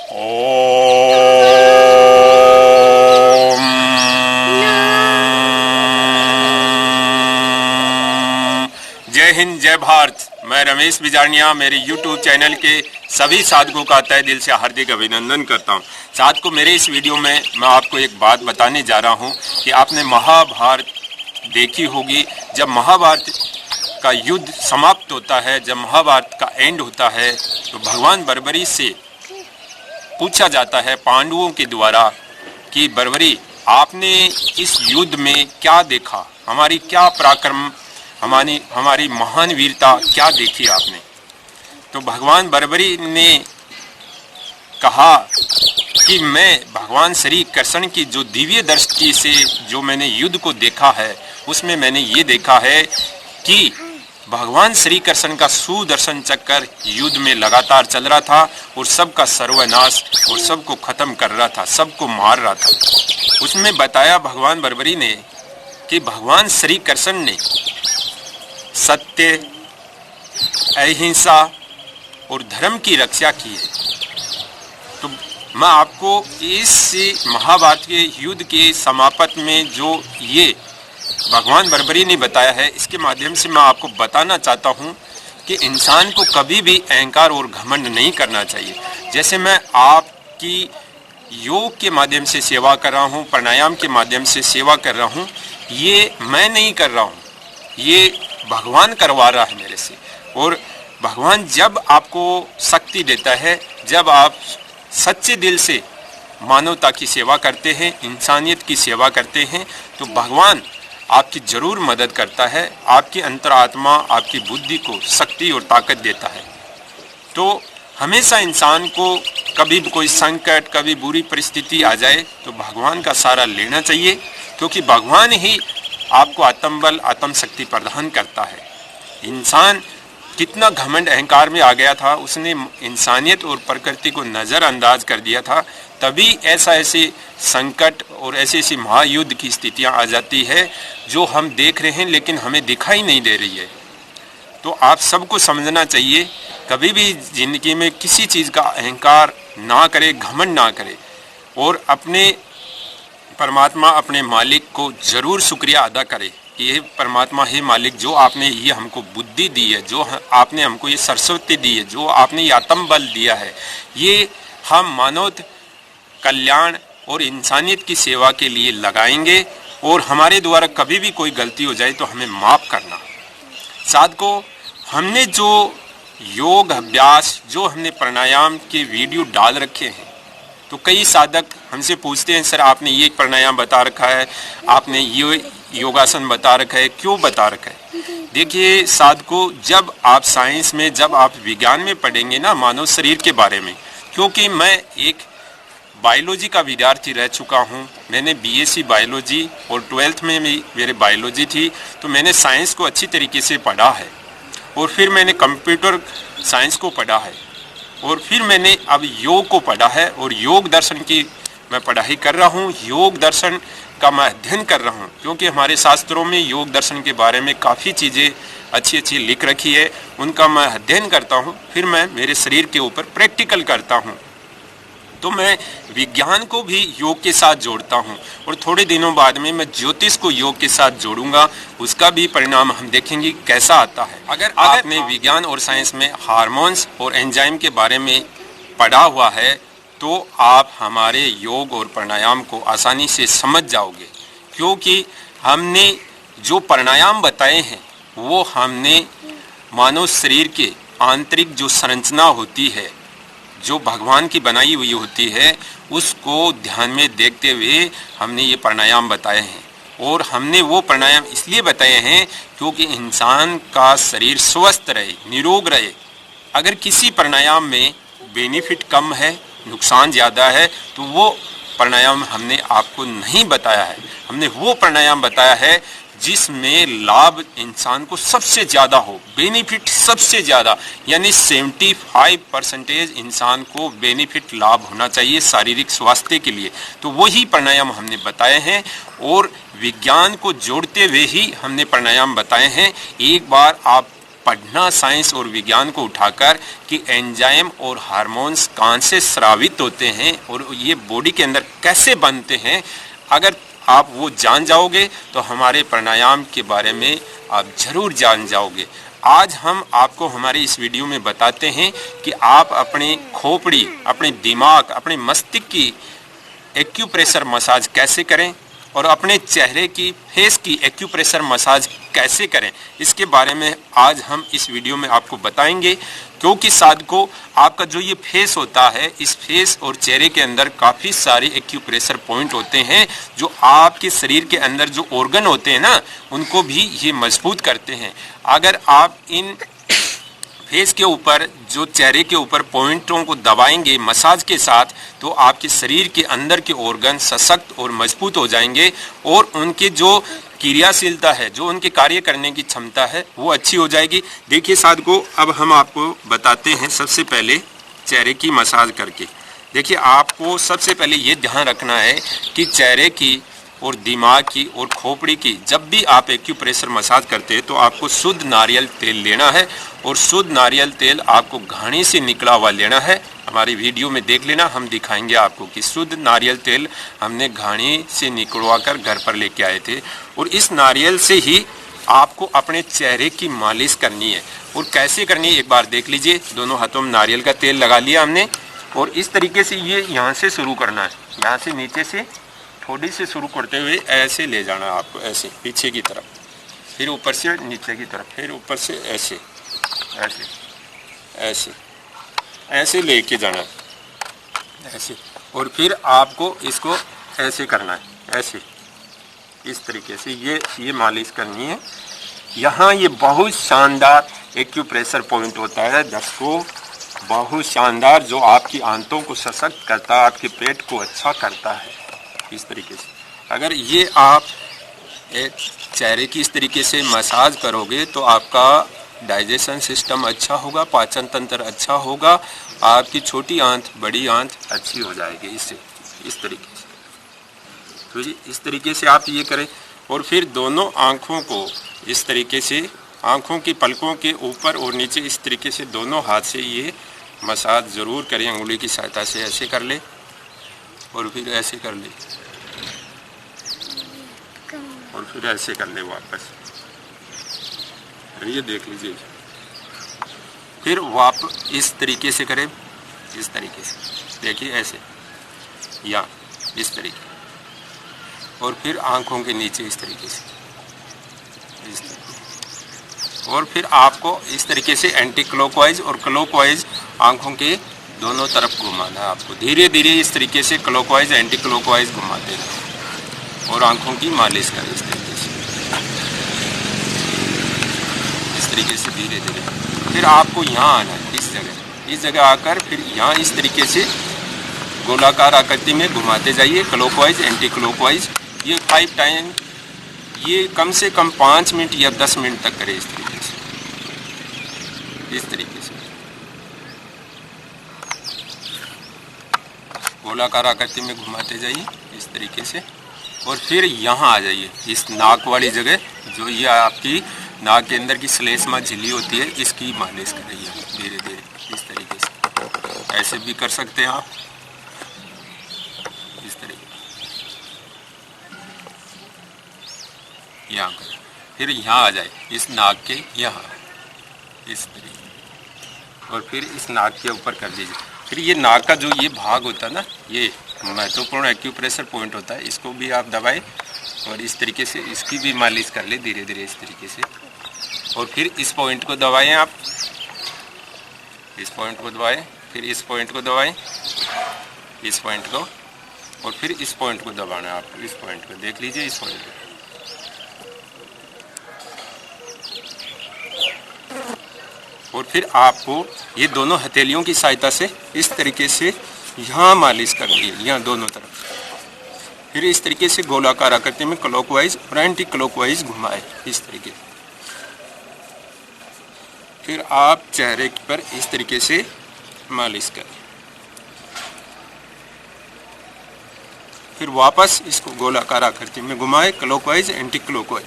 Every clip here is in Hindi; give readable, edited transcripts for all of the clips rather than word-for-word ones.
जय हिंद, जय भारत। मैं रमेश बिजारनिया मेरे YouTube चैनल के सभी साधकों का तहे दिल से हार्दिक अभिनंदन करता हूं। साधकों, मेरे इस वीडियो में मैं आपको एक बात बताने जा रहा हूं कि आपने महाभारत देखी होगी। जब महाभारत का युद्ध समाप्त होता है, जब महाभारत का एंड होता है, तो भगवान बर्बरी से पूछा जाता है पांडवों के द्वारा कि बर्बरी, आपने इस युद्ध में क्या देखा, हमारी क्या पराक्रम, हमारी महान वीरता क्या देखी आपने। तो भगवान बर्बरी ने कहा कि मैं भगवान श्री कृष्ण की जो दिव्य दृष्टि से जो मैंने युद्ध को देखा है, उसमें मैंने ये देखा है कि भगवान श्री कृष्ण का सुदर्शन चक्र युद्ध में लगातार चल रहा था और सबका सर्वनाश और सबको खत्म कर रहा था, सबको मार रहा था। उसमें बताया भगवान बर्बरी ने कि भगवान श्री कृष्ण ने सत्य, अहिंसा और धर्म की रक्षा की है। तो मैं आपको इस महाभारत के युद्ध के समाप्त में जो ये भगवान बर्बरी ने बताया है, इसके माध्यम से मैं आपको बताना चाहता हूँ कि इंसान को कभी भी अहंकार और घमंड नहीं करना चाहिए। जैसे मैं आपकी योग के माध्यम से सेवा कर रहा हूँ, प्राणायाम के माध्यम से सेवा कर रहा हूँ, ये मैं नहीं कर रहा हूँ, ये भगवान करवा रहा है मेरे से। और भगवान जब आपको शक्ति देता है, जब आप सच्चे दिल से मानवता की सेवा करते हैं, इंसानियत की सेवा करते हैं, तो भगवान आपकी जरूर मदद करता है, आपकी अंतरात्मा, आपकी बुद्धि को शक्ति और ताकत देता है। तो हमेशा इंसान को कभी कोई संकट, कभी बुरी परिस्थिति आ जाए तो भगवान का सहारा लेना चाहिए, क्योंकि भगवान ही आपको आत्मबल, आत्मशक्ति प्रदान करता है। इंसान कितना घमंड अहंकार में आ गया था, उसने इंसानियत और प्रकृति को नज़रअंदाज कर दिया था, तभी ऐसे संकट और ऐसी महायुद्ध की स्थितियां आ जाती है जो हम देख रहे हैं लेकिन हमें दिखाई नहीं दे रही है। तो आप सबको समझना चाहिए, कभी भी जिंदगी में किसी चीज़ का अहंकार ना करे, घमंड ना करे, और अपने परमात्मा, अपने मालिक को जरूर शुक्रिया अदा करे कि ये परमात्मा है मालिक, जो आपने ये हमको बुद्धि दी है, जो आपने हमको ये सरस्वती दी है, जो आपने ये आत्मबल दिया है, ये हम मानव कल्याण और इंसानियत की सेवा के लिए लगाएंगे। और हमारे द्वारा कभी भी कोई गलती हो जाए तो हमें माफ़ करना। साधकों, हमने जो योग अभ्यास, जो हमने प्राणायाम के वीडियो डाल रखे हैं, तो कई साधक हमसे पूछते हैं, सर आपने ये प्राणायाम बता रखा है, आपने ये योगासन बता रखा है, क्यों बता रखा है। देखिए साधकों, जब आप साइंस में, जब आप विज्ञान में पढ़ेंगे ना मानव शरीर के बारे में, क्योंकि मैं एक बायोलॉजी का विद्यार्थी रह चुका हूँ, मैंने बीएससी बायोलॉजी और 12th में भी मेरे बायोलॉजी थी, तो मैंने साइंस को अच्छी तरीके से पढ़ा है। और फिर मैंने कंप्यूटर साइंस को पढ़ा है, और फिर मैंने अब योग को पढ़ा है, और योग दर्शन की मैं पढ़ाई कर रहा हूँ, योग दर्शन का मैं अध्ययन कर रहा हूँ, क्योंकि हमारे शास्त्रों में योग दर्शन के बारे में काफ़ी चीज़ें अच्छी अच्छी लिख रखी है, उनका मैं अध्ययन करता हूँ, फिर मैं मेरे शरीर के ऊपर प्रैक्टिकल करता हूँ। तो मैं विज्ञान को भी योग के साथ जोड़ता हूँ, और थोड़े दिनों बाद में मैं ज्योतिष को योग के साथ जोड़ूंगा, उसका भी परिणाम हम देखेंगे कैसा आता है। अगर आपने विज्ञान और साइंस में हार्मोन्स और एंजाइम के बारे में पढ़ा हुआ है, तो आप हमारे योग और प्राणायाम को आसानी से समझ जाओगे, क्योंकि हमने जो प्राणायाम बताए हैं वो हमने मानव शरीर के आंतरिक जो संरचना होती है, जो भगवान की बनाई हुई होती है, उसको ध्यान में देखते हुए हमने ये प्राणायाम बताए हैं। और हमने वो प्राणायाम इसलिए बताए हैं क्योंकि इंसान का शरीर स्वस्थ रहे, निरोग रहे। अगर किसी प्राणायाम में बेनिफिट कम है, नुकसान ज़्यादा है, तो वो प्राणायाम हमने आपको नहीं बताया है। हमने वो प्राणायाम बताया है जिसमें लाभ इंसान को सबसे ज़्यादा हो, बेनिफिट सबसे ज़्यादा, यानी 75% इंसान को बेनिफिट लाभ होना चाहिए शारीरिक स्वास्थ्य के लिए। तो वही प्राणायाम हमने बताए हैं, और विज्ञान को जोड़ते हुए ही हमने प्राणायाम बताए हैं। एक बार आप पढ़ना साइंस और विज्ञान को उठाकर कि एंजाइम और हार्मोन्स कहाँ से स्रावित होते हैं और ये बॉडी के अंदर कैसे बनते हैं। अगर आप वो जान जाओगे तो हमारे प्राणायाम के बारे में आप जरूर जान जाओगे। आज हम आपको हमारे इस वीडियो में बताते हैं कि आप अपने खोपड़ी, अपने दिमाग, अपने मस्तिष्क की एक्यूप्रेशर मसाज कैसे करें और अपने चेहरे की, फेस की एक्यूप्रेशर मसाज कैसे करें, इसके बारे में आज हम इस वीडियो में आपको बताएंगे। क्योंकि साधकों, आपका जो ये फेस होता है, इस फेस और चेहरे के अंदर काफ़ी सारे एक्यूप्रेशर पॉइंट होते हैं जो आपके शरीर के अंदर जो ऑर्गन होते हैं ना, उनको भी ये मजबूत करते हैं। अगर आप इन फेस के ऊपर, जो चेहरे के ऊपर पॉइंटों को दबाएंगे मसाज के साथ, तो आपके शरीर के अंदर के ऑर्गन सशक्त और मजबूत हो जाएंगे और उनकी जो क्रियाशीलता है, जो उनके कार्य करने की क्षमता है, वो अच्छी हो जाएगी। देखिए साधकों, अब हम आपको बताते हैं सबसे पहले चेहरे की मसाज करके। देखिए, आपको सबसे पहले ये ध्यान रखना है कि चेहरे की और दिमाग की और खोपड़ी की जब भी आप एक्यूप्रेशर मसाज करते हैं तो आपको शुद्ध नारियल तेल लेना है और शुद्ध नारियल तेल आपको घानी से निकला हुआ लेना है। हमारी वीडियो में देख लेना, हम दिखाएंगे आपको कि शुद्ध नारियल तेल हमने घानी से निकलवा कर घर पर लेके आए थे और इस नारियल से ही आपको अपने चेहरे की मालिश करनी है। और कैसे करनी है एक बार देख लीजिए। दोनों हाथों में नारियल का तेल लगा लिया हमने और इस तरीके से ये यहाँ से शुरू करना है, यहाँ से नीचे से थोड़ी से शुरू करते हुए ऐसे ले जाना है आपको, ऐसे पीछे की तरफ, फिर ऊपर से नीचे की तरफ, फिर ऊपर से ऐसे ऐसे ऐसे ऐसे लेके जाना है ऐसे। और फिर आपको इसको ऐसे करना है, ऐसे इस तरीके से ये मालिश करनी है। यहाँ ये बहुत शानदार एक्यूप्रेशर पॉइंट होता है दर्शकों, बहुत शानदार, जो आपकी आंतों को सशक्त करता है, आपके पेट को अच्छा करता है। इस तरीके से अगर ये आप चेहरे की इस तरीके से मसाज करोगे तो आपका डाइजेशन सिस्टम अच्छा होगा, पाचन तंत्र अच्छा होगा, आपकी छोटी आंत बड़ी आंत अच्छी हो जाएगी इससे, इस तरीके से। तो इस तरीके से आप ये करें और फिर दोनों आँखों को इस तरीके से, आँखों की पलकों के ऊपर और नीचे इस तरीके से दोनों हाथ से ये मसाज ज़रूर करें। अंगुली की सहायता से ऐसे कर ले और फिर ऐसे कर ले और फिर ऐसे कर ले वापस, ये देख लीजिए। फिर वापस इस तरीके से करें, इस तरीके से देखिए, ऐसे या इस तरीके, और फिर आंखों के नीचे इस तरीके से, इस तरीके। और फिर आपको इस तरीके से एंटी क्लॉकवाइज और क्लॉकवाइज आंखों के दोनों तरफ घुमाना है। आपको धीरे धीरे इस तरीके से क्लॉकवाइज एंटी क्लॉकवाइज घुमाते हैं और आंखों की मालिश करें इस तरीके से, इस तरीके से धीरे धीरे। फिर आपको यहाँ आना है, इस जगह आकर फिर यहाँ इस तरीके से गोलाकार आकृति में घुमाते जाइए, क्लॉकवाइज एंटी क्लॉकवाइज। ये 5 टाइम, ये कम से कम 5 मिनट या 10 मिनट तक करें इस तरीके से, इस तरीके से गोलाकार आकृति में घुमाते जाइए इस तरीके से। और फिर यहाँ आ जाइए, इस नाक वाली जगह, जो ये आपकी नाक के अंदर की श्लेष्मा झिल्ली होती है, इसकी मालिश करिए धीरे धीरे इस तरीके से। ऐसे भी कर सकते हैं आप, इस तरीके यहाँ कर। फिर यहाँ आ जाए, इस नाक के यहाँ इस तरीके, और फिर इस नाक के ऊपर कर दीजिए। फिर ये नाक का जो ये भाग होता है ना, ये महत्वपूर्ण एक्यूप्रेशर पॉइंट होता है, इसको भी आप दबाएं और इस तरीके से इसकी भी मालिश कर ले धीरे धीरे इस तरीके से। और फिर इस पॉइंट को दबाएं आप, इस पॉइंट को दबाएं, फिर इस पॉइंट को दबाएं, इस पॉइंट को, और फिर इस पॉइंट को दबाना है आपको, इस पॉइंट को देख लीजिए, इस पॉइंट को। और फिर आपको ये दोनों हथेलियों की सहायता से इस तरीके से यहाँ मालिश करनी है, यहाँ दोनों तरफ। फिर इस तरीके से गोलाकार आकृति में क्लॉकवाइज और एंटी क्लॉकवाइज घुमाए इस तरीके से। फिर आप चेहरे पर इस तरीके से मालिश करें। फिर वापस इसको गोलाकार आकृति में घुमाए, क्लॉकवाइज एंटी क्लॉकवाइज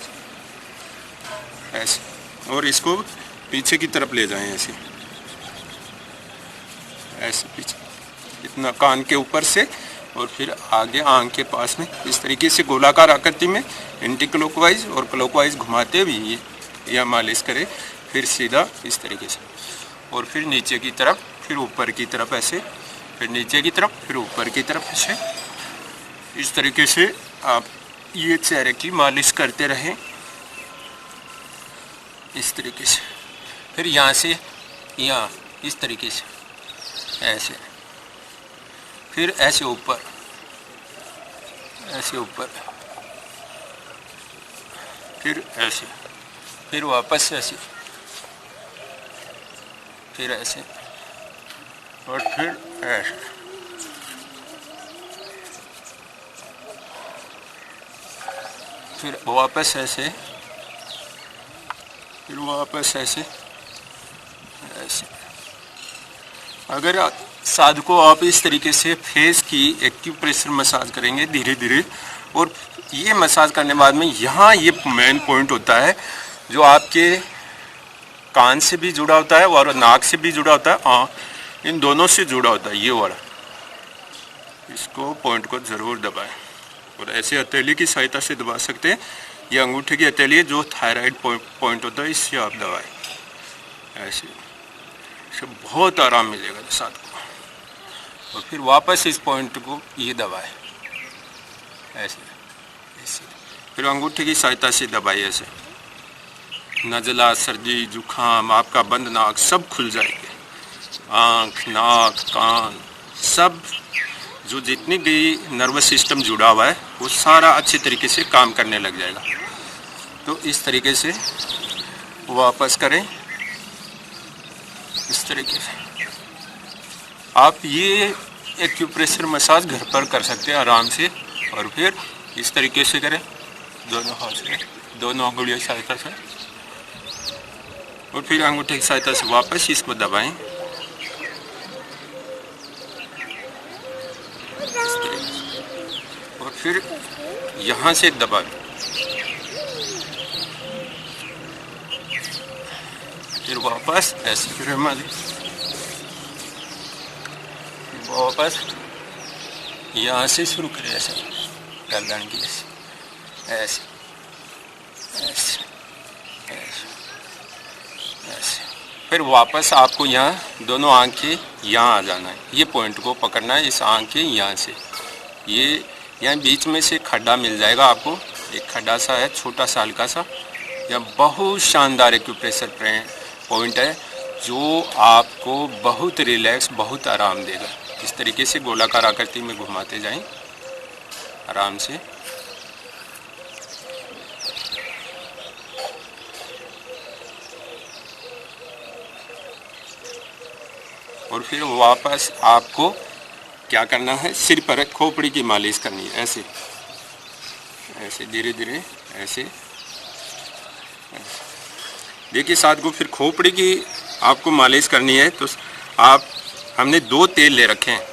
ऐसे, और इसको पीछे की तरफ ले जाएं, ऐसे ऐसे पीछे, इतना कान के ऊपर से, और फिर आगे आंख के पास में इस तरीके से गोलाकार आकृति में एंटी क्लॉकवाइज और क्लॉकवाइज घुमाते हुए यह मालिश करें। फिर सीधा इस तरीके से, और फिर नीचे की तरफ, फिर ऊपर की तरफ ऐसे, फिर नीचे की तरफ, फिर ऊपर की तरफ ऐसे। इस तरीके से आप ये चेहरे की मालिश करते रहें, इस तरीके से। फिर यहाँ से यहाँ इस तरीके से ऐसे, फिर ऐसे ऊपर, ऐसे ऊपर, फिर ऐसे, फिर वापस ऐसे, फिर ऐसे, और फिर ऐसे, फिर वापस ऐसे, फिर वापस ऐसे ऐसे। अगर साधकों आप इस तरीके से फेस की एक्यूप्रेशर मसाज करेंगे धीरे धीरे, और ये मसाज करने बाद में यहाँ ये मेन पॉइंट होता है जो आपके कान से भी जुड़ा होता है और नाक से भी जुड़ा होता है, इन दोनों से जुड़ा होता है ये वाला। इसको पॉइंट को ज़रूर दबाएं, और ऐसे हथेली की सहायता से दबा सकते हैं। ये अंगूठे की हथेली है जो थायराइड पॉइंट होता है, इससे आप दबाएं ऐसे, इससे बहुत आराम मिलेगा साथ को। और फिर वापस इस पॉइंट को ये दबाएं ऐसे ऐसे, फिर अंगूठे की सहायता से दबाइए ऐसे। नज़ला, सर्दी, जुखाम, आपका बंद नाक सब खुल जाएंगे, आँख, नाक, कान, सब जो जितनी भी नर्वस सिस्टम जुड़ा हुआ है वो सारा अच्छे तरीके से काम करने लग जाएगा। तो इस तरीके से वापस करें, इस तरीके से आप ये एक्यूप्रेशर मसाज घर पर कर सकते हैं आराम से। और फिर इस तरीके से करें, दोनों हाथ से, दोनों अंगुलियों की सहायता से, और फिर अंगूठे की सहायता से वापस इसको दबाएं, और फिर यहाँ से दबा दें, फिर वापस ऐसे, फिर वापस यहाँ से शुरू करें ऐसे, गर्दन की ऐसे ऐसे ऐसे ऐसे ऐसे। फिर वापस आपको यहाँ दोनों आँख के यहाँ आ जाना है, ये पॉइंट को पकड़ना है, इस आँख के यहाँ से। ये यहाँ बीच में से खड्डा मिल जाएगा आपको, एक खड्डा सा है छोटा सा हल्का सा, यह बहुत शानदार एक्यूप्रेशर पॉइंट है जो आपको बहुत रिलैक्स, बहुत आराम देगा। इस तरीके से गोलाकार आकृति में घुमाते जाएं आराम से। और फिर वापस आपको क्या करना है, सिर पर खोपड़ी की मालिश करनी है, ऐसे ऐसे धीरे धीरे ऐसे। देखिए साथ को फिर खोपड़ी की आपको मालिश करनी है, तो आप, हमने 2 तेल ले रखे हैं।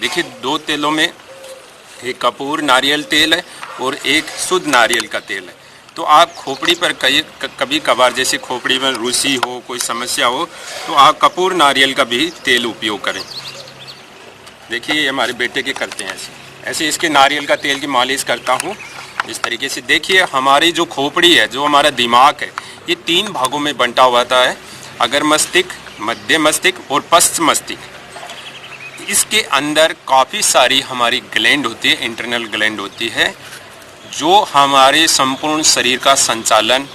देखिए 2 तेलों में एक कपूर नारियल तेल है और एक शुद्ध नारियल का तेल है। तो आप खोपड़ी पर कभी कभार जैसे खोपड़ी में रुसी हो, कोई समस्या हो, तो आप कपूर नारियल का भी तेल उपयोग करें। देखिए ये हमारे बेटे के करते हैं ऐसे ऐसे, इसके नारियल का तेल की मालिश करता हूँ इस तरीके से। देखिए हमारी जो खोपड़ी है, जो हमारा दिमाग है, ये 3 भागों में बंटा हुआ है, अगर मस्तिष्क, मध्य मस्तिष्क और पश्च मस्तिष्क। इसके अंदर काफ़ी सारी हमारी ग्लैंड होती है, इंटरनल ग्लैंड होती है, जो हमारे संपूर्ण शरीर का संचालन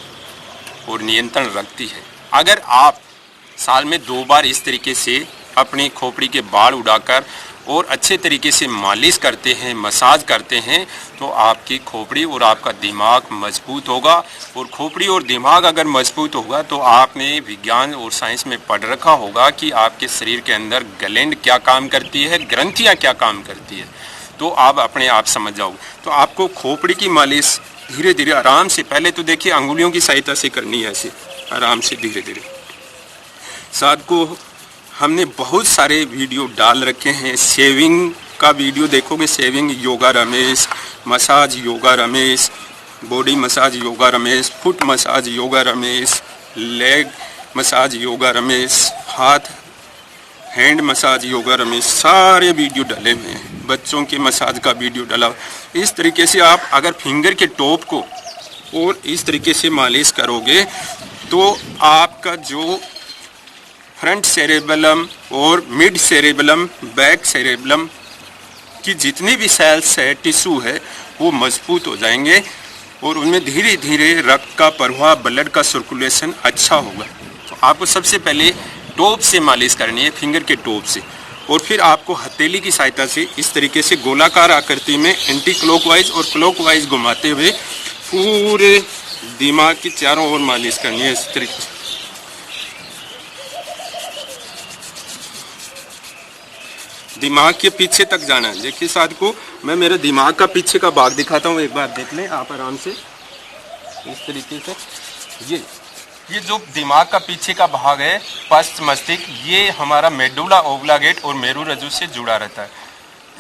और नियंत्रण रखती है। अगर आप साल में 2 बार इस तरीके से अपनी खोपड़ी के बाल उड़ाकर और अच्छे तरीके से मालिश करते हैं, मसाज करते हैं, तो आपकी खोपड़ी और आपका दिमाग मजबूत होगा। और खोपड़ी और दिमाग अगर मजबूत होगा तो आपने विज्ञान और साइंस में पढ़ रखा होगा कि आपके शरीर के अंदर ग्लैंड क्या काम करती है, ग्रंथियाँ क्या काम करती है, तो आप अपने आप समझ जाओगे। तो आपको खोपड़ी की मालिश धीरे धीरे आराम से, पहले तो देखिए अंगुलियों की सहायता से करनी है, ऐसे आराम से धीरे धीरे। साथ को हमने बहुत सारे वीडियो डाल रखे हैं, शेविंग का वीडियो देखोगे, shaving yoga Ramesh, massage yoga Ramesh, body massage yoga Ramesh, foot massage yoga Ramesh, leg massage yoga Ramesh, हाथ हैंड मसाज योगा रमेश, सारे वीडियो डले हुए हैं। बच्चों के मसाज का वीडियो डला। इस तरीके से आप अगर फिंगर के टॉप को और इस तरीके से मालिश करोगे तो आपका जो फ्रंट सेरेबेलम और मिड सेरेबेलम, बैक सेरेबेलम की जितनी भी सेल्स है, टिश्यू है, वो मजबूत हो जाएंगे और उनमें धीरे धीरे रक्त का प्रवाह, ब्लड का सर्कुलेशन अच्छा होगा। तो आपको सबसे पहले टॉप से मालिश करनी है, फिंगर के टॉप से, और फिर आपको हथेली की सहायता से इस तरीके से गोलाकार आकृति में एंटी क्लॉकवाइज और क्लॉकवाइज घुमाते हुए पूरे दिमाग की चारों ओर मालिश करनी है। इस तरीके से दिमाग के पीछे तक जाना है। देखिए साथ को मैं मेरे दिमाग का पीछे का भाग दिखाता हूँ, एक बार देख लें आप आराम से। इस तरीके से ये जो दिमाग का पीछे का भाग है, पश्च मस्तिष्क, ये हमारा मेडुला ओब्लांगेट और मेरुरज्जु से जुड़ा रहता है।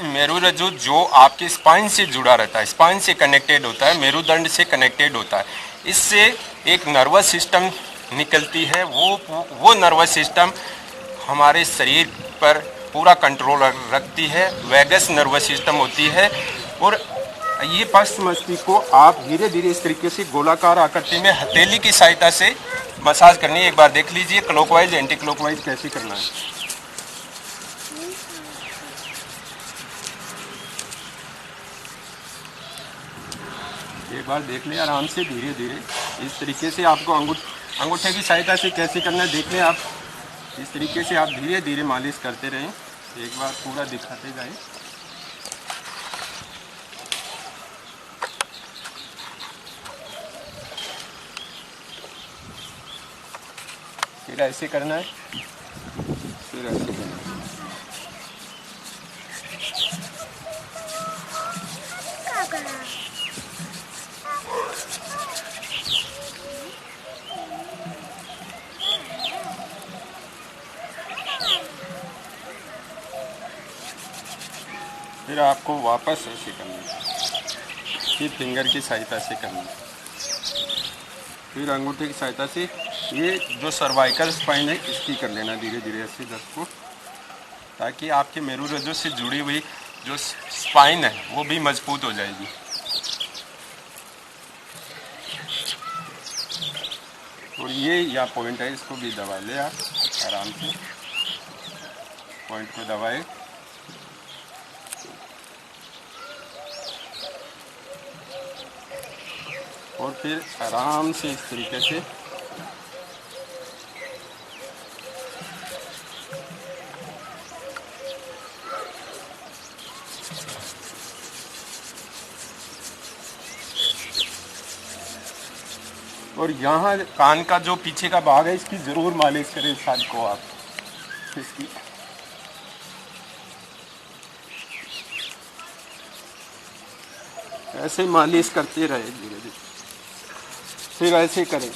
मेरुरज्जु जो आपके स्पाइन से जुड़ा रहता है, स्पाइन से कनेक्टेड होता है, मेरुदंड से कनेक्टेड होता है। इससे एक नर्वस सिस्टम निकलती है, वो नर्वस सिस्टम हमारे शरीर पर पूरा कंट्रोल रखती है। वैगस नर्वस सिस्टम होती है और ये पश्च मस्तिष्क को आप धीरे धीरे इस तरीके से गोलाकार आकृति में हथेली की सहायता से मसाज करनी है। एक बार देख लीजिए क्लॉकवाइज एंटी क्लॉकवाइज कैसे करना है। एक बार देख लें आराम से, धीरे धीरे इस तरीके से आपको अंगूठे की सहायता से कैसे करना है देख लें आप। इस तरीके से आप धीरे धीरे मालिश करते रहें। एक बार पूरा दिखाते जाएं। फिर ऐसे करना है, फिर ऐसे करना है। फिर आपको वापस ऐसे करना है, फिर फिंगर की सहायता से करना है, फिर अंगूठे की सहायता से ये जो सर्वाइकल स्पाइन है इसकी कर लेना धीरे धीरे ऐसे दस को, ताकि आपके मेरुरज्जु से जुड़ी हुई जो स्पाइन है वो भी मजबूत हो जाएगी। और ये या पॉइंट है, इसको भी दबा ले आप आराम से, पॉइंट को दबाए। और फिर आराम से इस तरीके से और यहाँ कान का जो पीछे का भाग है इसकी जरूर मालिश करें साथ को आप इसकी। ऐसे मालिश करते रहे धीरे धीरे, फिर ऐसे करें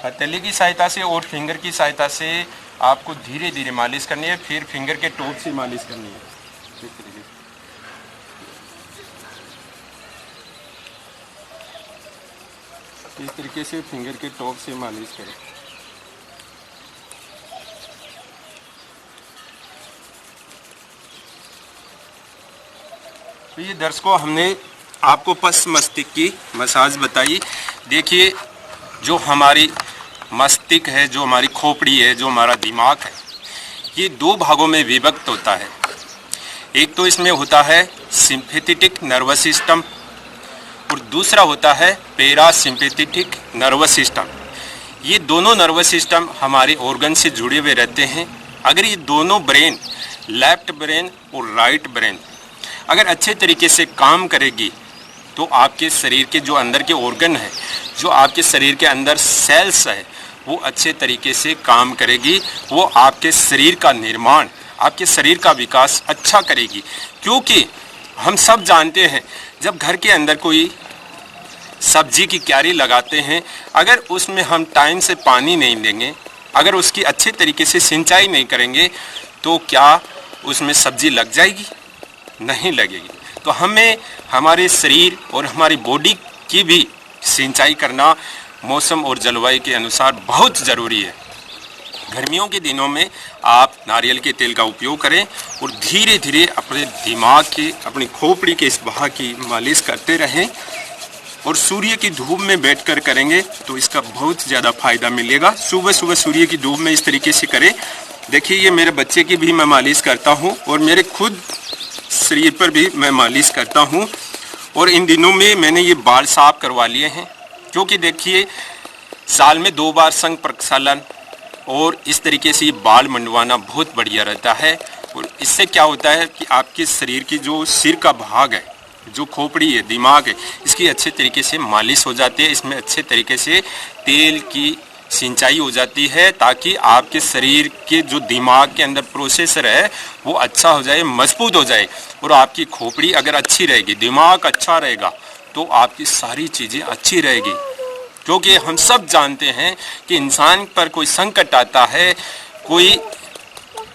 हथेली की सहायता से और फिंगर की सहायता से आपको धीरे धीरे मालिश करनी है। फिर फिंगर के टॉप से मालिश करनी है इस तरीके से। इस तरीके से फिंगर के टॉप से मालिश करें। तो ये दर्शकों हमने आपको पश्च मस्तिष्क की मसाज बताई। देखिए जो हमारी मस्तिष्क है, जो हमारी खोपड़ी है, जो हमारा दिमाग है, ये दो भागों में विभक्त होता है। एक तो इसमें होता है सिंपैथेटिक नर्वस सिस्टम और दूसरा होता है पैरासिम्पैथेटिक नर्वस सिस्टम। ये दोनों नर्वस सिस्टम हमारे ऑर्गन से जुड़े हुए रहते हैं। अगर ये दोनों ब्रेन, लेफ्ट ब्रेन और राइट ब्रेन अगर अच्छे तरीके से काम करेगी तो आपके शरीर के जो अंदर के ऑर्गन है, जो आपके शरीर के अंदर सेल्स है, वो अच्छे तरीके से काम करेगी। वो आपके शरीर का निर्माण, आपके शरीर का विकास अच्छा करेगी। क्योंकि हम सब जानते हैं जब घर के अंदर कोई सब्जी की क्यारी लगाते हैं, अगर उसमें हम टाइम से पानी नहीं देंगे, अगर उसकी अच्छे तरीके से सिंचाई नहीं करेंगे तो क्या उसमें सब्जी लग जाएगी? नहीं लगेगी। तो हमें हमारे शरीर और हमारी बॉडी की भी सिंचाई करना मौसम और जलवायु के अनुसार बहुत ज़रूरी है। गर्मियों के दिनों में आप नारियल के तेल का उपयोग करें और धीरे धीरे अपने दिमाग की, अपनी खोपड़ी के इस भाग की मालिश करते रहें और सूर्य की धूप में बैठकर करेंगे तो इसका बहुत ज़्यादा फायदा मिलेगा। सुबह सुबह सूर्य की धूप में इस तरीके से करें। देखिए ये मेरे बच्चे की भी मैं मालिश करता हूँ और मेरे खुद शरीर पर भी मैं मालिश करता हूँ। और इन दिनों में मैंने ये बाल साफ करवा लिए हैं, क्योंकि देखिए साल में 2 बार संघ प्रक्षालन और इस तरीके से ये बाल मंडवाना बहुत बढ़िया रहता है। और इससे क्या होता है कि आपके शरीर की जो सिर का भाग है, जो खोपड़ी है, दिमाग है, इसकी अच्छे तरीके से मालिश हो जाती है। इसमें अच्छे तरीके से तेल की सिंचाई हो जाती है, ताकि आपके शरीर के जो दिमाग के अंदर प्रोसेसर है वो अच्छा हो जाए, मजबूत हो जाए। और आपकी खोपड़ी अगर अच्छी रहेगी, दिमाग अच्छा रहेगा, तो आपकी सारी चीज़ें अच्छी रहेगी। क्योंकि हम सब जानते हैं कि इंसान पर कोई संकट आता है, कोई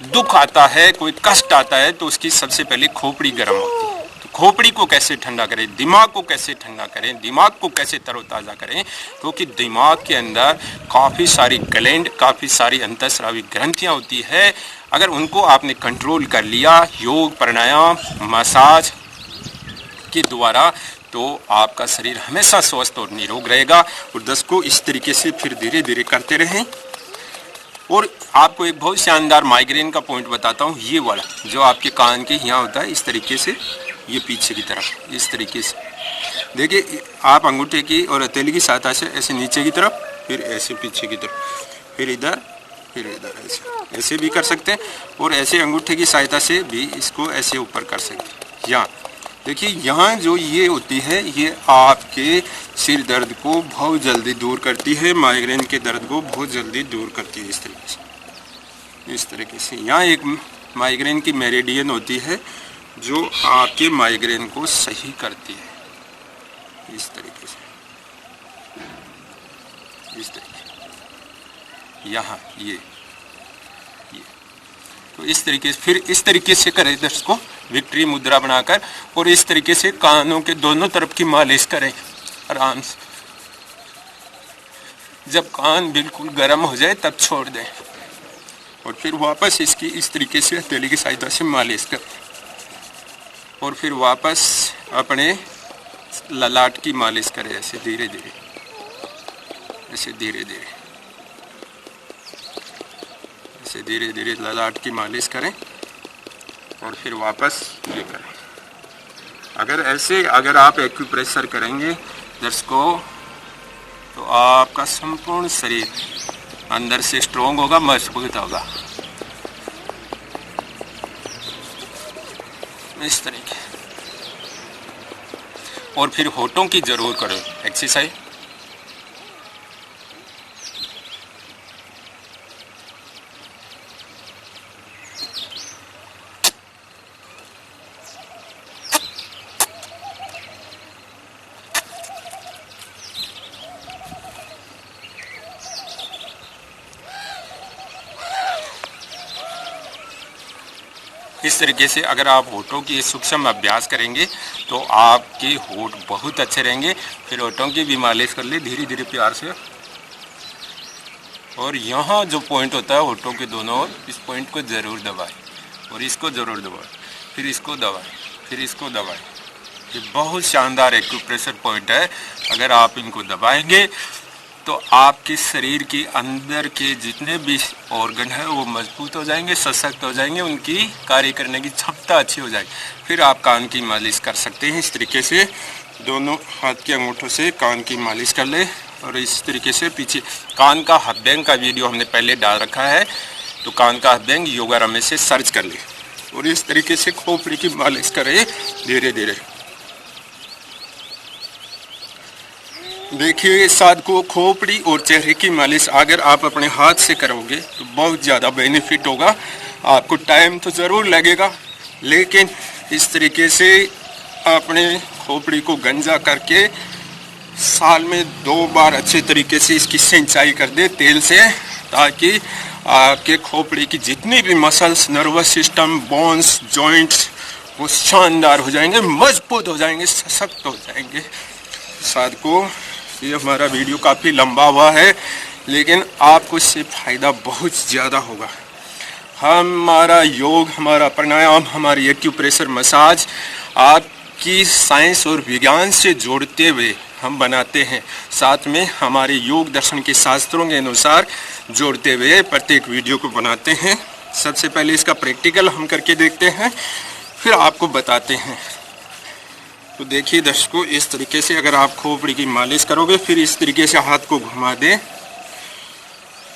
दुख आता है, कोई कष्ट आता है, तो उसकी सबसे पहले खोपड़ी गर्म होती है। तो खोपड़ी को कैसे ठंडा करें, दिमाग को कैसे ठंडा करें, दिमाग को कैसे तरोताज़ा करें, क्योंकि दिमाग के अंदर काफ़ी सारी ग्लैंड, काफ़ी सारी अंतःस्रावी ग्रंथियाँ होती है। अगर उनको आपने कंट्रोल कर लिया योग, प्राणायाम, मसाज के द्वारा, तो आपका शरीर हमेशा स्वस्थ और निरोग रहेगा। और 10 को इस तरीके से फिर धीरे धीरे करते रहें। और आपको एक बहुत शानदार माइग्रेन का पॉइंट बताता हूँ, ये वाला जो आपके कान के यहाँ होता है, इस तरीके से, ये पीछे की तरफ इस तरीके से देखिए, आप अंगूठे की और हथेली की सहायता से ऐसे नीचे की तरफ, फिर ऐसे पीछे की तरफ, फिर इधर, फिर इधर, ऐसे भी कर सकते हैं। और ऐसे अंगूठे की सहायता से भी इसको ऐसे ऊपर कर सकते हैं। यहाँ देखिए, यहाँ जो ये होती है, ये आपके सिर दर्द को बहुत जल्दी दूर करती है, माइग्रेन के दर्द को बहुत जल्दी दूर करती है। इस तरीके से यहाँ एक माइग्रेन की मेरिडियन होती है जो आपके माइग्रेन को सही करती है। इस तरीके से, इस तरीके यहाँ ये तो इस तरीके से, फिर इस तरीके से करें दर्शकों, विक्ट्री मुद्रा बनाकर, और इस तरीके से कानों के दोनों तरफ की मालिश करें आराम से। जब कान बिल्कुल गर्म हो जाए तब छोड़ दें, और फिर वापस इसकी इस तरीके से हथेली की सहायता से मालिश करें। और फिर वापस अपने ललाट की मालिश करें, ऐसे धीरे धीरे, ऐसे धीरे धीरे, ऐसे धीरे धीरे ललाट की मालिश करें। और फिर वापस ये करें। अगर आप एक्यूप्रेशर करेंगे दर्शकों, तो आपका संपूर्ण शरीर अंदर से स्ट्रोंग होगा, मजबूत होगा। इस तरीके। और फिर होठों की जरूर करो एक्सरसाइज। इस तरीके से अगर आप होठों की सूक्ष्म अभ्यास करेंगे तो आपके होठ बहुत अच्छे रहेंगे। फिर होठों की भी मालिश कर ले धीरे धीरे प्यार से। और यहाँ जो पॉइंट होता है होठों के दोनों ओर, इस पॉइंट को ज़रूर दबाएं और इसको ज़रूर दबाएं, फिर इसको दबाएं, फिर इसको दबाएं। ये बहुत शानदार एक्यूप्रेशर पॉइंट है। अगर आप इनको दबाएंगे तो आपके शरीर के अंदर के जितने भी ऑर्गन है वो मजबूत हो जाएंगे, सशक्त हो जाएंगे, उनकी कार्य करने की क्षमता अच्छी हो जाएगी। फिर आप कान की मालिश कर सकते हैं। इस तरीके से दोनों हाथ के अंगूठों से कान की मालिश कर ले। और इस तरीके से पीछे कान का हथबैंग का वीडियो हमने पहले डाल रखा है, तो कान का हथबैंग योगा रमेश से सर्च कर ले। और इस तरीके से खोपड़ी की मालिश करें धीरे धीरे। देखिए साथ को खोपड़ी और चेहरे की मालिश अगर आप अपने हाथ से करोगे तो बहुत ज़्यादा बेनिफिट होगा। आपको टाइम तो ज़रूर लगेगा, लेकिन इस तरीके से अपने खोपड़ी को गंजा करके साल में 2 बार अच्छे तरीके से इसकी सिंचाई कर दे तेल से, ताकि आपके खोपड़ी की जितनी भी muscles, nervous system, bones, joints वो शानदार हो जाएंगे, मजबूत हो जाएंगे, सशक्त हो जाएंगे। साथ को ये हमारा वीडियो काफ़ी लंबा हुआ है, लेकिन आपको इससे फ़ायदा बहुत ज़्यादा होगा। हमारा योग, हमारा प्राणायाम, हमारी एक्यूप्रेशर मसाज आपकी साइंस और विज्ञान से जोड़ते हुए हम बनाते हैं, साथ में हमारे योग दर्शन के शास्त्रों के अनुसार जोड़ते हुए प्रत्येक वीडियो को बनाते हैं। सबसे पहले इसका प्रैक्टिकल हम करके देखते हैं, फिर आपको बताते हैं। तो देखिए दर्शकों, इस तरीके से अगर आप खोपड़ी की मालिश करोगे, फिर इस तरीके से हाथ को घुमा दें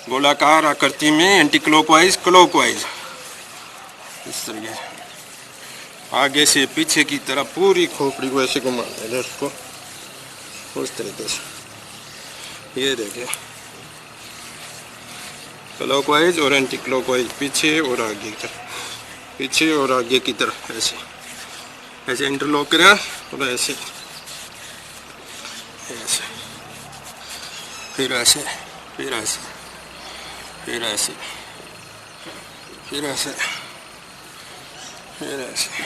गोलाकार आकृति में, एंटी क्लॉकवाइज क्लॉकवाइज, इस तरीके से आगे से पीछे की तरफ पूरी खोपड़ी को ऐसे घुमा दें दर्शकों, उस तरीके से। ये देखिए क्लॉकवाइज और एंटी क्लॉकवाइज, पीछे और आगे की तरफ, पीछे और आगे की तरफ, ऐसे ऐसे इंटरलॉक करें और ऐसे ऐसे, फिर ऐसे, फिर ऐसे, फिर ऐसे, फिर ऐसे, फिर ऐसे।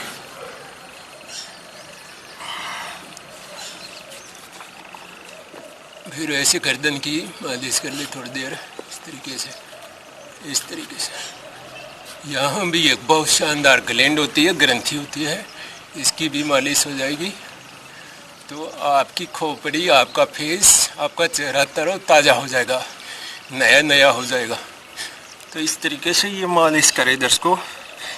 फिर ऐसे गर्दन की मालिश कर ले थोड़ी देर, इस तरीके से, इस तरीके से। यहाँ भी एक बहुत शानदार ग्लैंड होती है, ग्रंथि होती है, इसकी भी मालिश हो जाएगी। तो आपकी खोपड़ी, आपका फेस, आपका चेहरा तरोताज़ा हो जाएगा, नया नया हो जाएगा। तो इस तरीके से ये मालिश करें दर्शकों।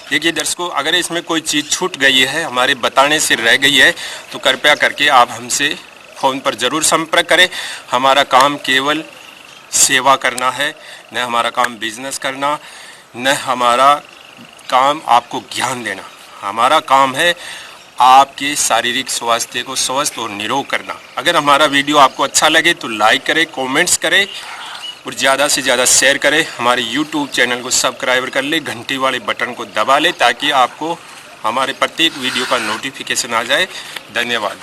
देखिए दर्शकों, अगर इसमें कोई चीज़ छूट गई है, हमारे बताने से रह गई है, तो कृपया करके आप हमसे फ़ोन पर ज़रूर संपर्क करें। हमारा काम केवल सेवा करना है, न हमारा काम बिजनेस करना, न हमारा काम आपको ज्ञान देना। हमारा काम है आपके शारीरिक स्वास्थ्य को स्वस्थ और निरोग करना। अगर हमारा वीडियो आपको अच्छा लगे तो लाइक करें, कमेंट्स करें और ज़्यादा से ज़्यादा शेयर करें। हमारे YouTube चैनल को सब्सक्राइब कर ले, घंटी वाले बटन को दबा ले, ताकि आपको हमारे प्रत्येक वीडियो का नोटिफिकेशन आ जाए। धन्यवाद।